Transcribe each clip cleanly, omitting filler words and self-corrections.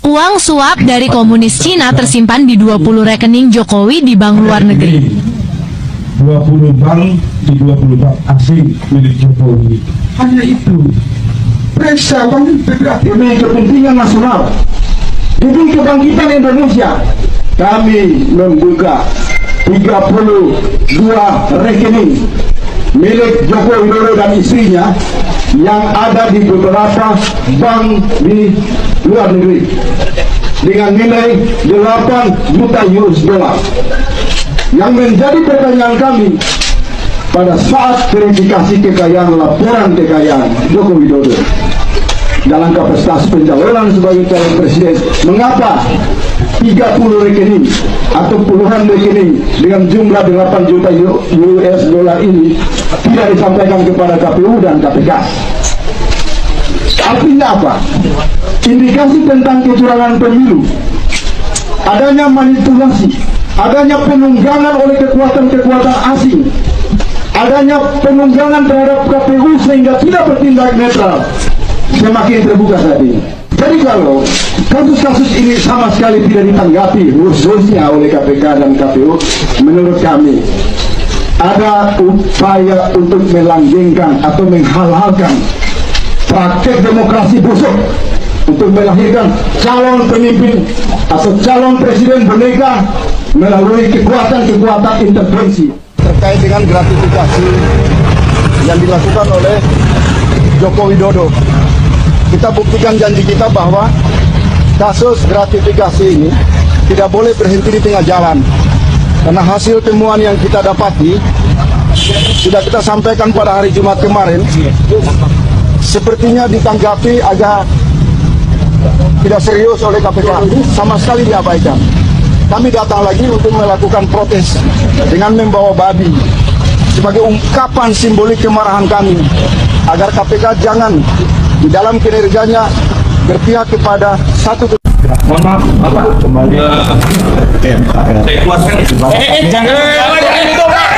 Uang suap dari komunis Cina tersimpan di 20 rekening Jokowi di bank luar negeri. 20 bank di 20 bank asing milik Jokowi. Hanya itu. Periksa bank integratif demi kepentingan nasional, demi kebangkitan Indonesia. Kami membuka 32 rekening milik Joko Widodo dan istrinya yang ada di beberapa bank di luar negeri dengan nilai 8 juta US dollar. Yang menjadi pertanyaan kami pada saat verifikasi kekayaan, laporan kekayaan Joko Widodo dalam kapasitas pencalonan sebagai calon presiden, mengapa 30 rekening atau puluhan rekening dengan jumlah 8 juta US dollar ini tidak disampaikan kepada KPU dan KPK? Artinya apa? Indikasi tentang kecurangan pemilu, adanya manipulasi, adanya penunggangan oleh kekuatan-kekuatan asing, adanya penunggangan terhadap KPU sehingga tidak bertindak netral, semakin terbuka saat ini. Jadi kalau kasus-kasus ini sama sekali tidak ditanggapi khususnya oleh KPK dan KPU, menurut kami ada upaya untuk melanggengkan atau menghalalkan praktek demokrasi busuk untuk melahirkan calon pemimpin atau calon presiden boneka melalui kekuatan-kekuatan intervensi. Terkait dengan gratifikasi yang dilakukan oleh Joko Widodo, kita buktikan janji kita bahwa kasus gratifikasi ini tidak boleh berhenti di tengah jalan, karena hasil temuan yang kita dapati sudah kita sampaikan pada hari Jumat kemarin, sepertinya ditanggapi agak tidak serius oleh KPK, sama sekali diabaikan. Kami datang lagi untuk melakukan protes dengan membawa babi sebagai ungkapan simbolik kemarahan kami agar KPK jangan di dalam kinerjanya berpihak kepada satu. Mohon maaf, Bapak kembali KMKR. Jangan itu, Pak.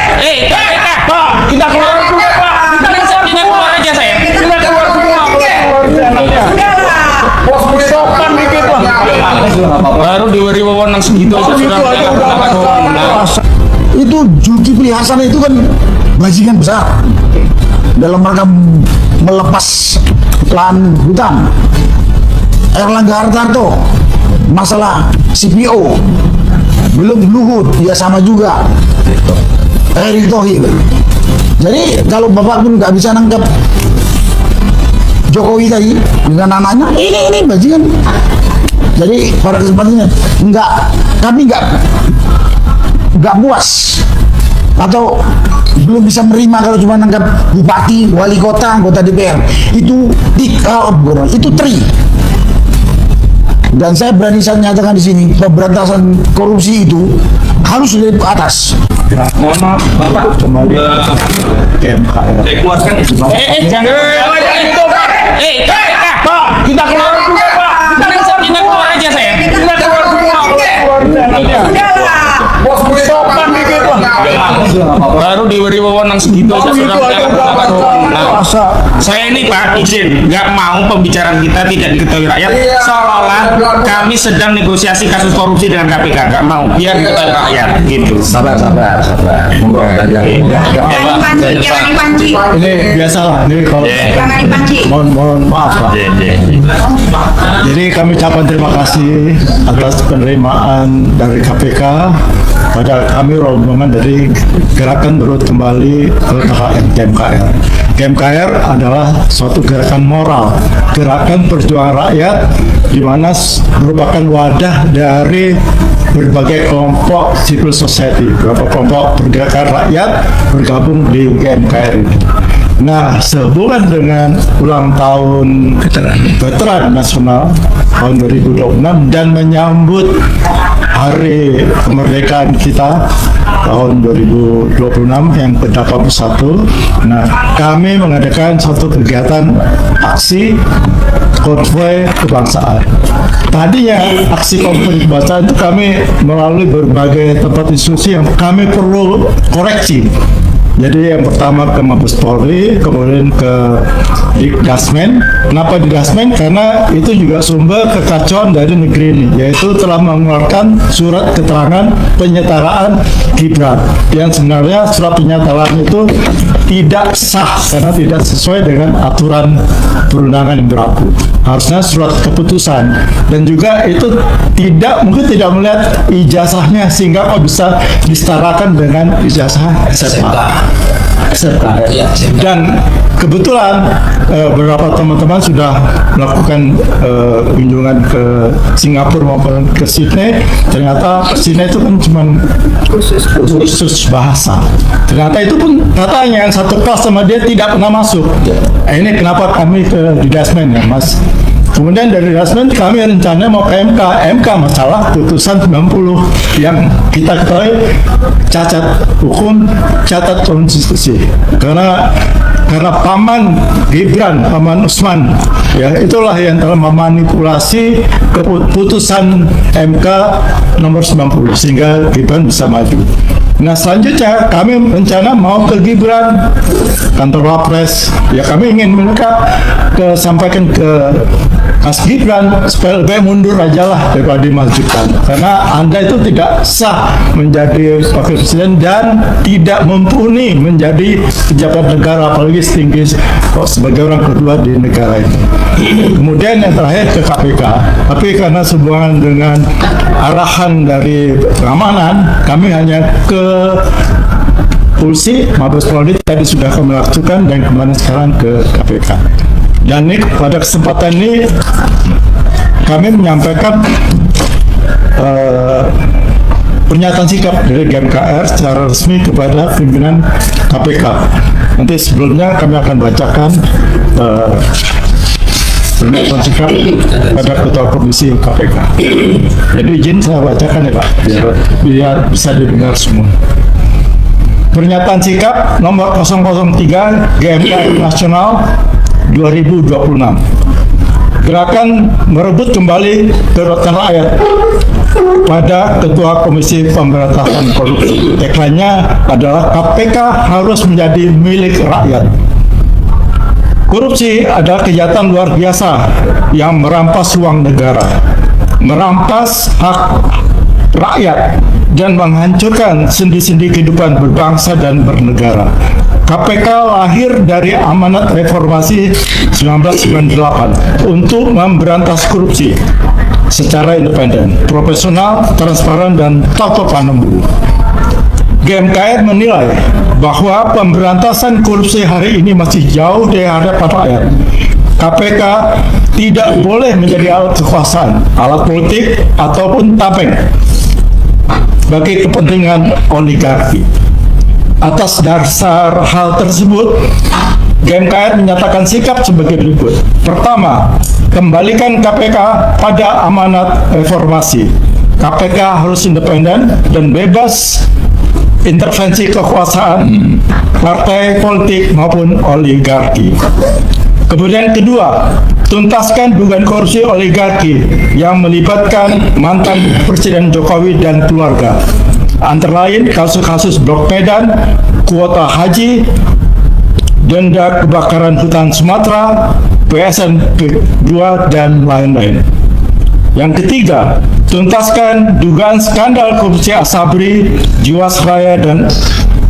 Pak, kita keluar dulu, Pak. Kita keluar aja, saya. Kita keluar semua. Bos sopan dikit, Pak. Baru diberi wewenang segitu aja sudah. Itu Zulkifli Hasan itu kan bajingan besar dalam rangka melepas lahan hutan. Erlangga Hartarto masalah CPO, belum Luhut ya sama juga, Erick Thohir. Jadi kalau Bapak pun nggak bisa nangkap Jokowi tadi dengan anaknya, ini bajingan. Jadi pada kesempatannya kami nggak puas atau belum bisa menerima kalau cuma nangkap bupati, wali kota, anggota DPR. Itu tri. Dan saya berani nyatakan di sini, pemberantasan korupsi itu harus dari atas. Mohon maaf, Bapak kembali KMKR. Jangan itu, Pak. Pak, kita keluar dulu, Pak. Kita keluar aja, saya. Kita keluar semua. Bos sopan dikit, Pak. Baru diberi wewenang segitu aja sudah. Saya ini, Pak, izin nggak mau pembicaraan kita tidak diketahui rakyat, seolah-olah kami sedang negosiasi kasus korupsi dengan KPK. Nggak mau, biar diketahui rakyat gitu. Sabar. Jangan dipanci. Ini biasalah. Ini kalau Jangan dipanci. mohon maaf, Pak. Jadi kami ucapkan terima kasih atas penerimaan dari KPK pada kami rombongan dari gerakan berut kembali ke KMKR. KMKR adalah suatu gerakan moral, gerakan perjuangan rakyat, di mana merupakan wadah dari berbagai kelompok civil society, beberapa kelompok pergerakan rakyat bergabung di KMKR ini. Nah, sebulan dengan ulang tahun Veteran Nasional tahun 2026 dan menyambut hari kemerdekaan kita tahun 2026 yang ke-81. Nah, kami mengadakan suatu kegiatan aksi konvoy kebangsaan. Tadinya aksi konvoy kebangsaan itu kami melalui berbagai tempat institusi yang kami perlu koreksi. Jadi yang pertama ke Mabes Polri, kemudian ke Dasmen. Kenapa di Dasmen? Karena itu juga sumber kekacauan dari negeri ini, yaitu telah mengeluarkan surat keterangan penyetaraan Gibran, yang sebenarnya surat penyetaraan itu tidak sah karena tidak sesuai dengan aturan perundangan yang berlaku. Harusnya surat keputusan, dan juga itu mungkin tidak melihat ijazahnya sehingga kok bisa disetarakan dengan ijazah SMA. Dan kebetulan beberapa teman-teman sudah melakukan kunjungan ke Singapura maupun ke Sydney. Ternyata Sydney itu kan cuma khusus bahasa. Ternyata itu pun katanya yang satu kelas sama dia tidak pernah masuk. Ini kenapa kami di Dasmen ya Mas. Kemudian dari Dasmen kami rencananya mau ke MK masalah putusan 90 yang kita ketahui cacat hukum, cacat konstitusi. Karena paman Gibran, paman Usman, ya itulah yang telah memanipulasi keputusan MK nomor 90 sehingga Gibran bisa maju. Nah selanjutnya kami rencana mau ke Gibran, kantor Wapres, ya kami ingin mereka sampaikan ke Mas Gibran supaya lebih mundur aja lah daripada dimajukan, karena Anda itu tidak sah menjadi wakil presiden dan tidak mumpuni menjadi pejabat negara, apalagi setinggi sebagai orang kedua di negara ini. Kemudian yang terakhir ke KPK, tapi karena sehubungan dengan arahan dari pengamanan, kami hanya ke Polisi, Mabes Polri tadi sudah kami lakukan, dan kemarin sekarang ke KPK. Dan ini pada kesempatan ini kami menyampaikan pernyataan sikap dari GMKR secara resmi kepada pimpinan KPK. Nanti sebelumnya kami akan bacakan pernyataan sikap pada Ketua Komisi KPK. Jadi izin saya bacakan ya Pak, biar bisa didengar semua. Pernyataan sikap nomor 003 GMKR Nasional 2026. Gerakan merebut kembali kedaulatan rakyat pada Ketua Komisi Pemberantasan Korupsi. Tagline-nya adalah KPK harus menjadi milik rakyat. Korupsi adalah kejahatan luar biasa yang merampas uang negara, merampas hak rakyat, dan menghancurkan sendi-sendi kehidupan berbangsa dan bernegara. KPK lahir dari amanat reformasi 1998 untuk memberantas korupsi secara independen, profesional, transparan, dan tanpa pandang bulu. GMKR menilai bahwa pemberantasan korupsi hari ini masih jauh dari hadapan rakyat. KPK tidak boleh menjadi alat kekuasaan, alat politik, ataupun tameng bagi kepentingan oligarki. Atas dasar hal tersebut, GMKR menyatakan sikap sebagai berikut. Pertama, kembalikan KPK pada amanat reformasi. KPK harus independen dan bebas intervensi kekuasaan partai politik maupun oligarki. Kemudian kedua, tuntaskan dugaan korupsi oligarki yang melibatkan mantan Presiden Jokowi dan keluarga, antara lain kasus-kasus Blok Medan, kuota haji, denda kebakaran hutan Sumatera, PSN 2, dan lain-lain. Yang ketiga, tuntaskan dugaan skandal korupsi Asabri, Jiwasraya, dan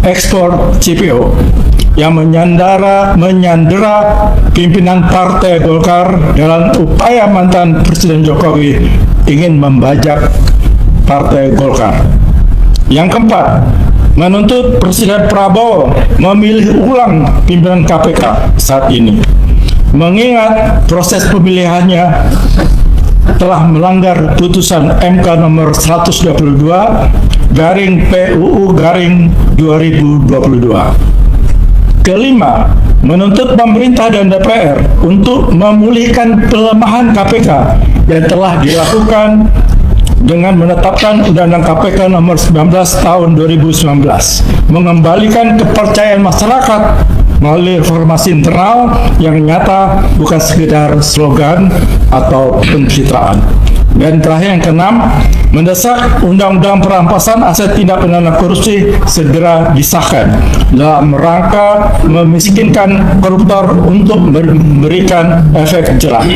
ekspor CPO yang menyandera pimpinan Partai Golkar dalam upaya mantan Presiden Jokowi ingin membajak Partai Golkar. Yang keempat, menuntut Presiden Prabowo memilih ulang pimpinan KPK saat ini, mengingat proses pemilihannya telah melanggar putusan MK nomor 122 garing PUU garing 2022. Kelima, menuntut pemerintah dan DPR untuk memulihkan pelemahan KPK yang telah dilakukan dengan menetapkan Undang-Undang KPK nomor 19 tahun 2019, mengembalikan kepercayaan masyarakat melalui reformasi internal yang nyata, bukan sekedar slogan atau pencitraan. Dan terakhir yang keenam, mendesak Undang-Undang Perampasan Aset Tindak Pidana Korupsi segera disahkan dalam rangka memiskinkan koruptor untuk memberikan efek jerah.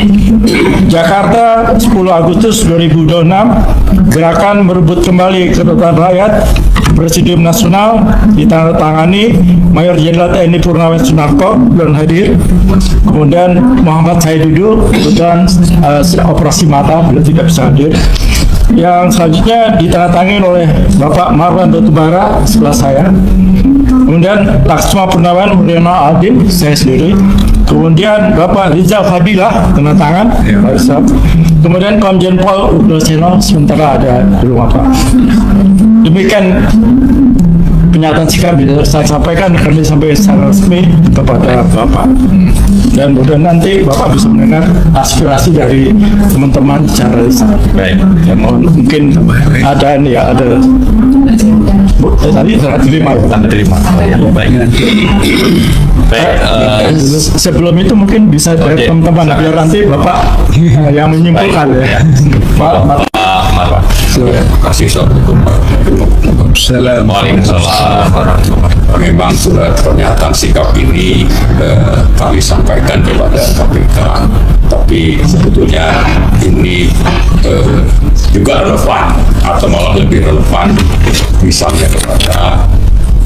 Jakarta, 10 Agustus 2026, gerakan merebut kembali kedaulatan rakyat, Presidium Nasional ditandatangani Mayor Jenderal TNI Purnawirawan Sunarko dan hadir, kemudian Muhammad Saidudu dan operasi mata beliau tidak bisa hadir. Yang selanjutnya ditandatangani oleh Bapak Marwan Batubara sebelah saya, kemudian Laksma Purnawan Muryono Aldin saya sendiri, kemudian Bapak Rizal Fadilah tanda tangan, kemudian Komjen Pol Udoseno sementara ada di rumah Pak. Demikian pernyataan sikap bisa saya sampaikan, kami sampai secara resmi kepada Bapak, dan mudah nanti Bapak bisa mendengar aspirasi dari teman-teman secara lisan. Baik, ya, mohon mungkin ada ini ya, ada tadi tanda terima. Baik. Sebelum itu mungkin bisa dari teman-teman biar nanti Bapak yang menyimpulkan ya. Pak Marwan. Terima kasih. Assalamualaikum. Memang surat pernyataan sikap ini kami sampaikan kepada KPK, tapi sebetulnya ini juga relevan atau malah lebih relevan misalnya kepada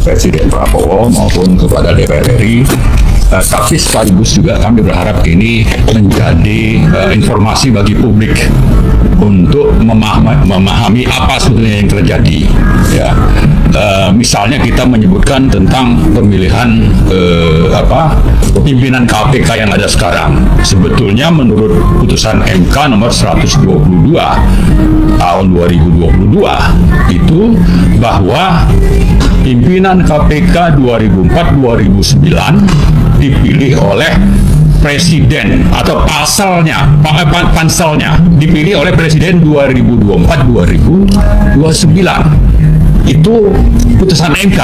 Presiden Prabowo maupun kepada DPR RI. Tapi sekaligus juga kami berharap ini menjadi informasi bagi publik untuk memahami apa sebetulnya yang terjadi. Ya, misalnya kita menyebutkan tentang pemilihan pimpinan KPK yang ada sekarang. Sebetulnya menurut putusan MK nomor 122 tahun 2022 itu bahwa pimpinan KPK 2004-2009 dipilih oleh presiden atau panselnya dipilih oleh presiden 2024-2029. Itu putusan MK.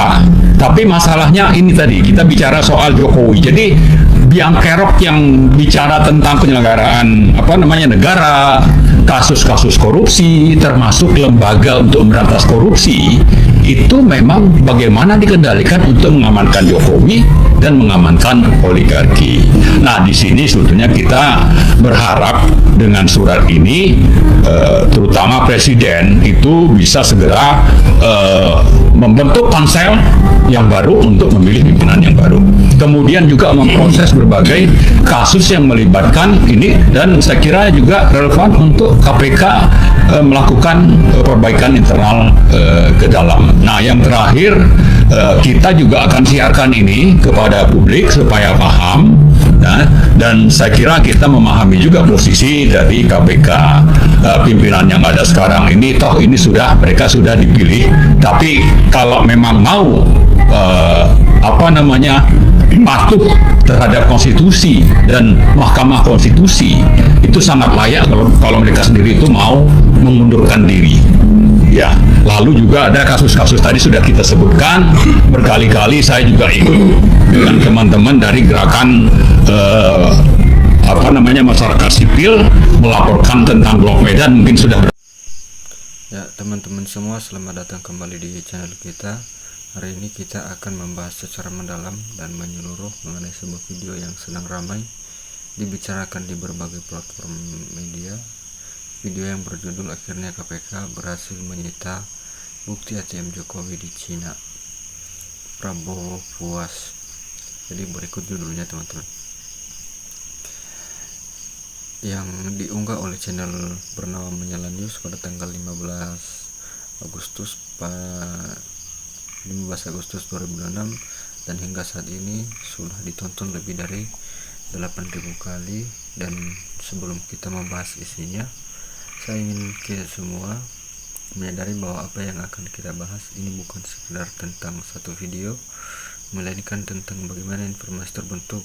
Tapi masalahnya ini tadi kita bicara soal Jokowi. Jadi biang kerok yang bicara tentang penyelenggaraan negara, kasus-kasus korupsi, termasuk lembaga untuk memberantas korupsi, itu memang bagaimana dikendalikan untuk mengamankan Jokowi dan mengamankan oligarki. Nah, di sini sebetulnya kita berharap dengan surat ini, terutama Presiden itu bisa segera membentuk pansel yang baru untuk memilih pimpinan yang baru. Kemudian juga memproses berbagai kasus yang melibatkan ini, dan saya kira juga relevan untuk KPK melakukan perbaikan internal ke dalam. Nah, yang terakhir kita juga akan siarkan ini kepada publik supaya paham, dan saya kira kita memahami juga posisi dari KPK pimpinan yang ada sekarang ini. Toh ini mereka sudah dipilih, tapi kalau memang mau patuh terhadap konstitusi dan Mahkamah Konstitusi, itu sangat layak kalau mereka sendiri itu mau mengundurkan diri. Ya, lalu juga ada kasus-kasus tadi sudah kita sebutkan berkali-kali. Saya juga ikut dengan teman-teman dari gerakan masyarakat sipil melaporkan tentang Blok Medan, mungkin sudah. Ya, teman-teman semua, selamat datang kembali di channel kita. Hari ini kita akan membahas secara mendalam dan menyeluruh mengenai sebuah video yang sedang ramai dibicarakan di berbagai platform media. Video yang berjudul "Akhirnya KPK berhasil menyita bukti ATM Jokowi di Cina, Prabowo puas." Jadi berikut judulnya, teman-teman, yang diunggah oleh channel bernama Menyala News pada tanggal 15 Agustus 2026, dan hingga saat ini sudah ditonton lebih dari 8.000 kali. Dan sebelum kita membahas isinya, saya ingin kita semua menyadari bahwa apa yang akan kita bahas ini bukan sekedar tentang satu video, melainkan tentang bagaimana informasi terbentuk,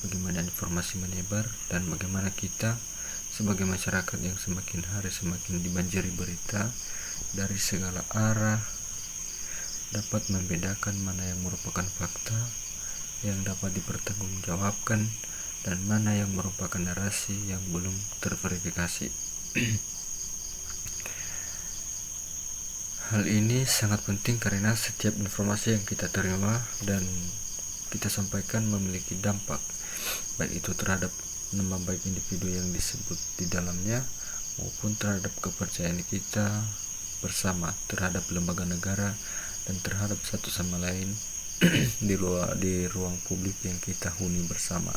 bagaimana informasi menyebar, dan bagaimana kita sebagai masyarakat yang semakin hari semakin dibanjiri berita dari segala arah dapat membedakan mana yang merupakan fakta yang dapat Hal ini sangat penting karena setiap informasi yang kita terima dan kita sampaikan memiliki dampak, baik itu terhadap nama baik individu yang disebut di dalamnya maupun terhadap kepercayaan kita bersama terhadap lembaga negara dan terhadap satu sama lain di ruang publik yang kita huni bersama.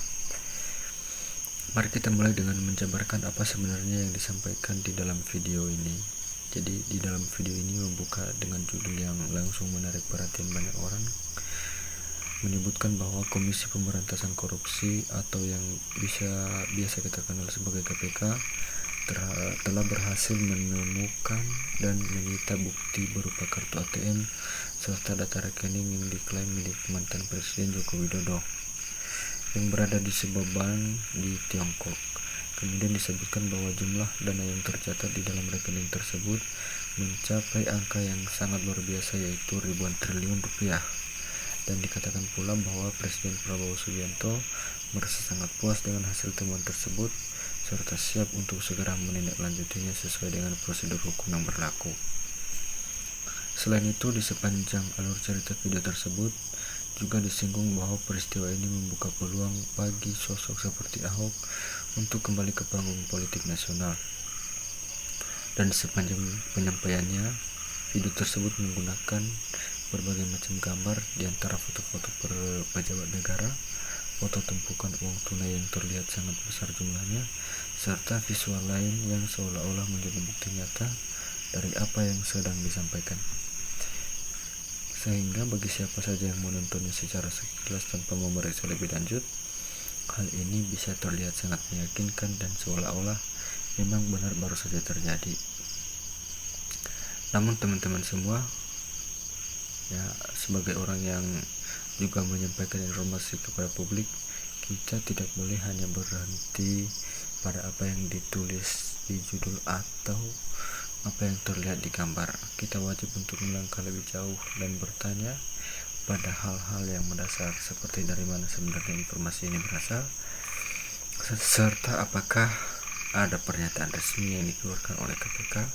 Mari kita mulai dengan menjabarkan apa sebenarnya yang disampaikan di dalam video ini. Jadi di dalam video ini membuka dengan judul yang langsung menarik perhatian banyak orang, menyebutkan bahwa Komisi Pemberantasan Korupsi atau yang biasa kita kenal sebagai KPK telah berhasil menemukan dan menyita bukti berupa kartu ATM serta data rekening yang diklaim milik mantan Presiden Joko Widodo yang berada di sebuah bank di Tiongkok. Kemudian disebutkan bahwa jumlah dana yang tercatat di dalam rekening tersebut mencapai angka yang sangat luar biasa, yaitu ribuan triliun rupiah. Dan dikatakan pula bahwa Presiden Prabowo Subianto merasa sangat puas dengan hasil temuan tersebut serta siap untuk segera menindaklanjutinya sesuai dengan prosedur hukum yang berlaku. Selain itu, di sepanjang alur cerita video tersebut juga disinggung bahwa peristiwa ini membuka peluang bagi sosok seperti Ahok untuk kembali ke panggung politik nasional. Dan sepanjang penyampaiannya, video tersebut menggunakan berbagai macam gambar, di antara foto-foto pejabat negara, foto tumpukan uang tunai yang terlihat sangat besar jumlahnya, serta visual lain yang seolah-olah menjadi bukti nyata dari apa yang sedang disampaikan. Sehingga bagi siapa saja yang menontonnya secara sekilas tanpa memeriksa lebih lanjut, hal ini bisa terlihat sangat meyakinkan dan seolah-olah memang benar baru saja terjadi. Namun teman-teman semua, ya, sebagai orang yang juga menyampaikan informasi kepada publik, kita tidak boleh hanya berhenti pada apa yang ditulis di judul atau apa yang terlihat di gambar. Kita wajib untuk melangkah lebih jauh dan bertanya pada hal-hal yang mendasar, seperti dari mana sebenarnya informasi ini berasal, serta apakah ada pernyataan resmi yang dikeluarkan oleh KPK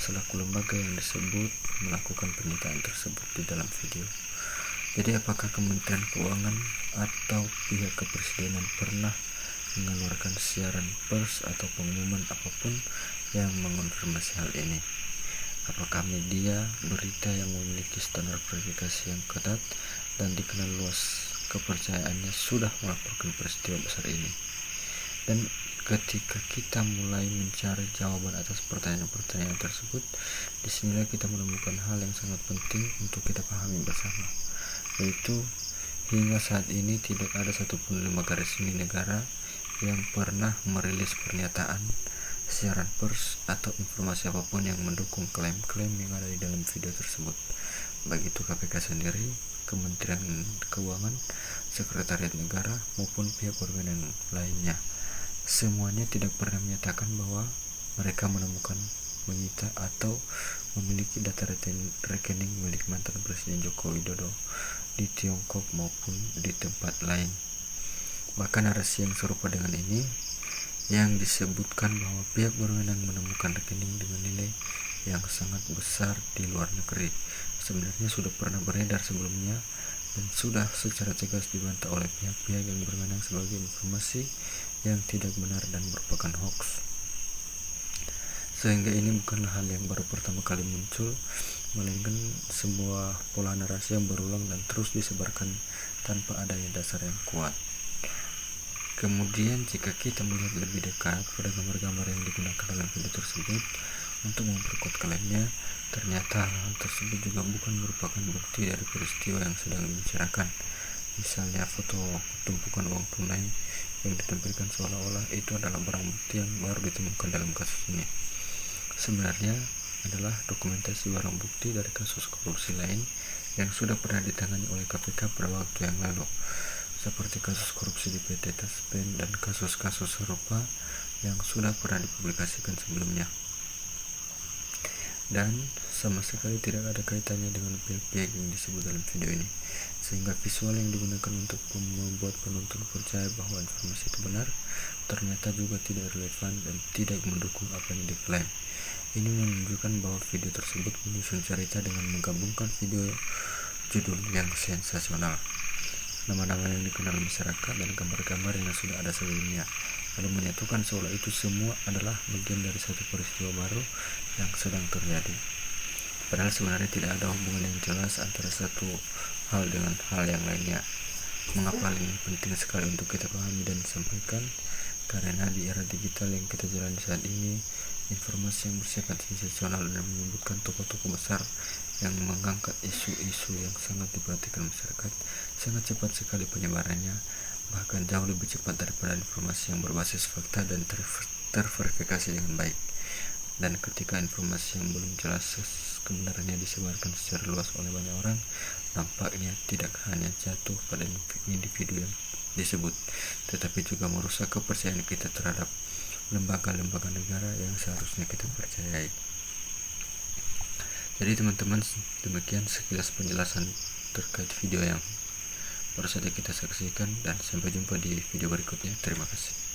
selaku lembaga yang disebut melakukan penyitaan tersebut di dalam video. Jadi apakah Kementerian Keuangan atau pihak kepresidenan pernah mengeluarkan siaran pers atau pengumuman apapun yang mengonfirmasi hal ini? Apakah media berita yang memiliki standar verifikasi yang ketat dan dikenal luas kepercayaannya sudah melaporkan peristiwa besar ini? Dan ketika kita mulai mencari jawaban atas pertanyaan-pertanyaan tersebut, disinilah kita menemukan hal yang sangat penting untuk kita pahami bersama, yaitu hingga saat ini tidak ada satupun lembaga resmi negara yang pernah merilis pernyataan, siaran pers, atau informasi apapun yang mendukung klaim-klaim yang ada di dalam video tersebut. Baik itu KPK sendiri, Kementerian Keuangan, Sekretariat Negara, maupun pihak berwenang lainnya. Semuanya tidak pernah menyatakan bahwa mereka menemukan, menyita, atau memiliki data rekening milik mantan Presiden Joko Widodo di Tiongkok maupun di tempat lain. Bahkan narasi yang serupa dengan ini yang disebutkan bahwa pihak berwenang menemukan rekening dengan nilai yang sangat besar di luar negeri sebenarnya sudah pernah beredar sebelumnya dan sudah secara tegas dibantah oleh pihak-pihak yang berwenang sebagai informasi yang tidak benar dan merupakan hoax. Sehingga ini bukanlah hal yang baru pertama kali muncul, melainkan sebuah pola narasi yang berulang dan terus disebarkan tanpa adanya dasar yang kuat. Kemudian jika kita melihat lebih dekat pada gambar-gambar yang digunakan dalam video tersebut untuk memperkuat klaimnya, ternyata hal tersebut juga bukan merupakan bukti dari peristiwa yang sedang dibicarakan. Misalnya foto tumpukan uang tunai yang ditampilkan seolah-olah itu adalah barang bukti yang baru ditemukan dalam kasus ini. Sebenarnya adalah dokumentasi barang bukti dari kasus korupsi lain yang sudah pernah ditangani oleh KPK pada waktu yang lalu, seperti kasus korupsi di PT Taspen dan kasus-kasus serupa yang sudah pernah dipublikasikan sebelumnya. Dan sama sekali tidak ada kaitannya dengan pihak-pihak yang disebut dalam video ini, sehingga visual yang digunakan untuk membuat penonton percaya bahwa informasi itu benar ternyata juga tidak relevan dan tidak mendukung apa yang diklaim. Ini menunjukkan bahwa video tersebut menyusun cerita dengan menggabungkan video judul yang sensasional, nama-nama yang dikenal masyarakat, dan gambar-gambar yang sudah ada sebelumnya, lalu menyatukan seolah itu semua adalah bagian dari satu peristiwa baru yang sedang terjadi. Padahal sebenarnya tidak ada hubungan yang jelas antara satu hal dengan hal yang lainnya. Mengapa hal ini penting sekali untuk kita pahami dan sampaikan? Karena di era digital yang kita jalani saat ini, informasi yang bersifat sensasional dan menyebutkan tokoh-tokoh besar yang mengangkat isu-isu yang sangat diperhatikan masyarakat sangat cepat sekali penyebarannya, bahkan jauh lebih cepat daripada informasi yang berbasis fakta dan terverifikasi dengan baik. Dan ketika informasi yang belum jelas kebenarannya disebarkan secara luas oleh banyak orang, nampaknya tidak hanya jatuh pada individu yang disebut, tetapi juga merusak kepercayaan kita terhadap lembaga-lembaga negara yang seharusnya kita percayai. Jadi teman-teman, demikian sekilas penjelasan terkait video yang baru saja kita saksikan, dan sampai jumpa di video berikutnya. Terima kasih.